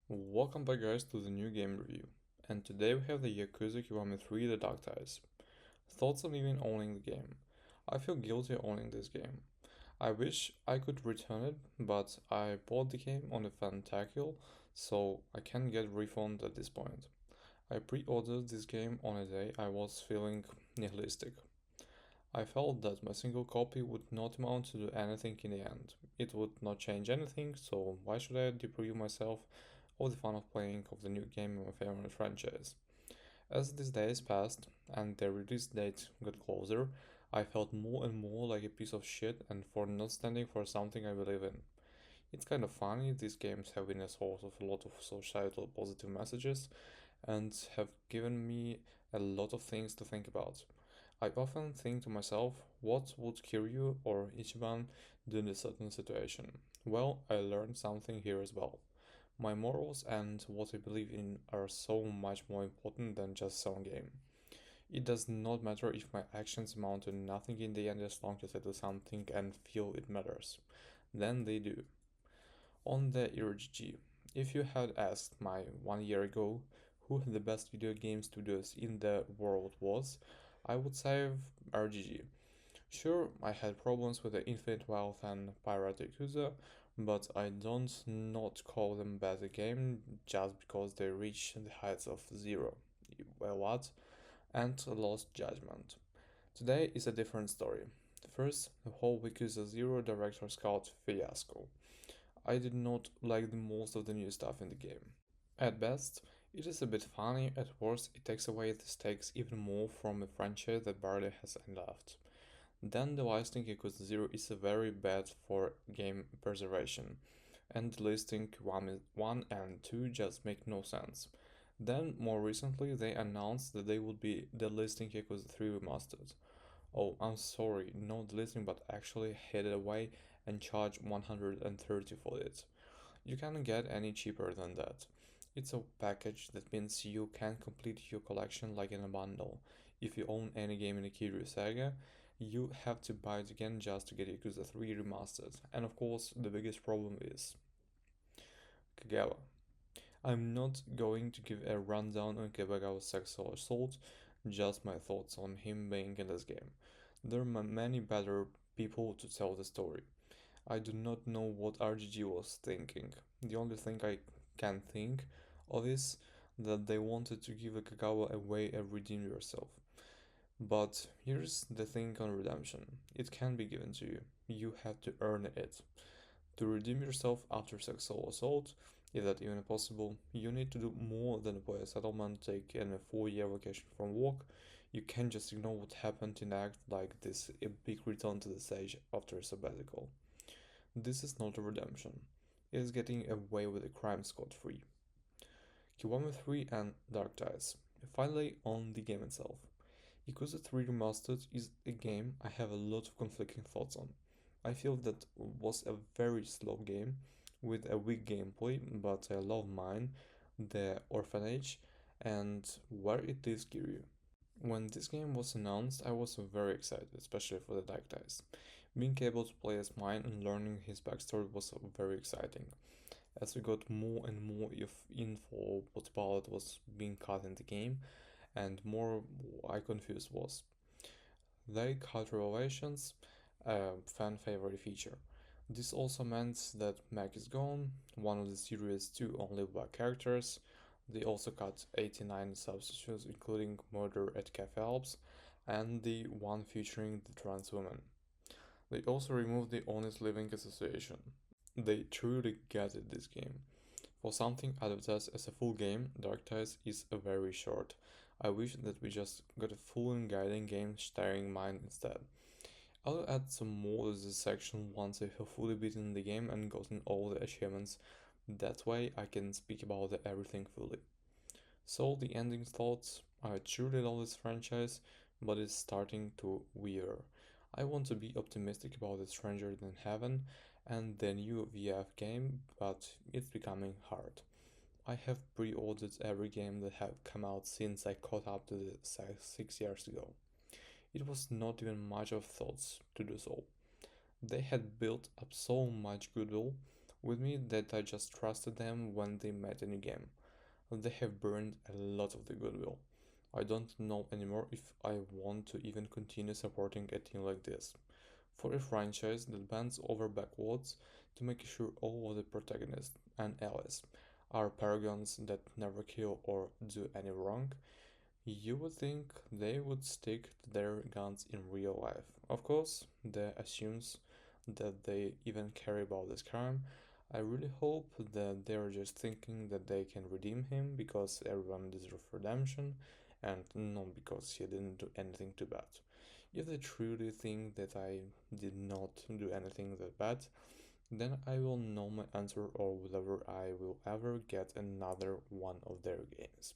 Welcome back guys to the new game review, and today we have the Yakuza Kiwami 3 The Dark Ties. Thoughts on even owning the game? I feel guilty owning this game. I wish I could return it, but I bought the game on a Fantakill, so I can't get refund at this point. I pre-ordered this game on a day I was feeling nihilistic. I felt that my single copy would not amount to do anything in the end. It would not change anything, so why should I deprive myself of the fun of playing of the new game in my favorite franchise? As these days passed and the release date got closer, I felt more and more like a piece of shit and for not standing for something I believe in. It's kind of funny, these games have been a source of a lot of societal positive messages and have given me a lot of things to think about. I often think to myself, what would Kiryu or Ichiban do in a certain situation? Well, I learned something here as well. My morals and what I believe in are so much more important than just some game. It does not matter if my actions amount to nothing in the end as long as I do something and feel it matters. Then they do. On the RGG, if you had asked my 1 year ago who the best video game studios in the world was, I would say RGG. Sure, I had problems with the Infinite Wealth and Pirate Yakuza, but I don't not call them bad game just because they reach the heights of zero. Well, what? And lost judgment. Today is a different story. First, the whole Yakuza Zero director Scott fiasco. I did not like the most of the new stuff in the game. At best, it is a bit funny, at worst, it takes away the stakes even more from a franchise that barely has any left. Then the listing Yakuza 0 is very bad for game preservation, and the listing Kiwami 1 and 2 just make no sense. Then, more recently, they announced that they would be delisting Yakuza 3 Remastered. Oh, I'm sorry, not delisting but actually head it away and charge 130 for it. You can't get any cheaper than that. It's a package that means you can complete your collection like in a bundle. If you own any game in the Kiryu Saga, you have to buy it again just to get Yakuza 3 Remastered. And of course, the biggest problem is Kagawa. I'm not going to give a rundown on Kagagawa's sexual assault, just my thoughts on him being in this game. There are many better people to tell the story. I do not know what RGG was thinking. The only thing I can think of is that they wanted to give a Kagawa a way and redeem yourself. But here's the thing on redemption. It can be given to you. You have to earn it. To redeem yourself after sexual assault, if that even possible, you need to do more than pay a settlement, take in a 4 year vacation from work. You can't just ignore what happened and act like this a big return to the stage after a sabbatical. This is not a redemption. It is getting away with a crime scot-free. Kiwami 3 and Dark Ties. Finally, on the game itself. Yakuza 3 Remastered is a game I have a lot of conflicting thoughts on. I feel that was a very slow game with a weak gameplay, but I love mine, the orphanage, and where it is Kiryu. When this game was announced, I was very excited, especially for the Dark Ties. Being able to play as mine and learning his backstory was very exciting. As we got more and more info what about was being cut in the game, and more I confused was. They cut revelations, a fan favorite feature. This also meant that Mac is gone, one of the series' two only black characters. They also cut 89 substitutes, including Murder at Cafe Alps and the one featuring the trans woman. They also removed the Honest Living Association. They truly gutted this game. For something advertised as a full game, Dark Ties is very short. I wish that we just got a full and guiding game starring mine instead. I'll add some more to this section once I have fully beaten the game and gotten all the achievements. That way I can speak about everything fully. So the ending thoughts, I truly love this franchise, but it's starting to wear. I want to be optimistic about the Stranger Than Heaven and the new VF game, but it's becoming hard. I have pre-ordered every game that have come out since I caught up to the 6 years ago. It was not even much of thoughts to do so. They had built up so much goodwill with me that I just trusted them when they made a new game. They have burned a lot of the goodwill. I don't know anymore if I want to even continue supporting a team like this. For a franchise that bends over backwards to make sure all of the protagonists and allies are paragons that never kill or do any wrong, you would think they would stick to their guns in real life. Of course, that assumes that they even care about this crime. I really hope that they're just thinking that they can redeem him because everyone deserves redemption and not because he didn't do anything too bad. If they truly think that I did not do anything that bad, then I will know my answer or whether I will ever get another one of their games.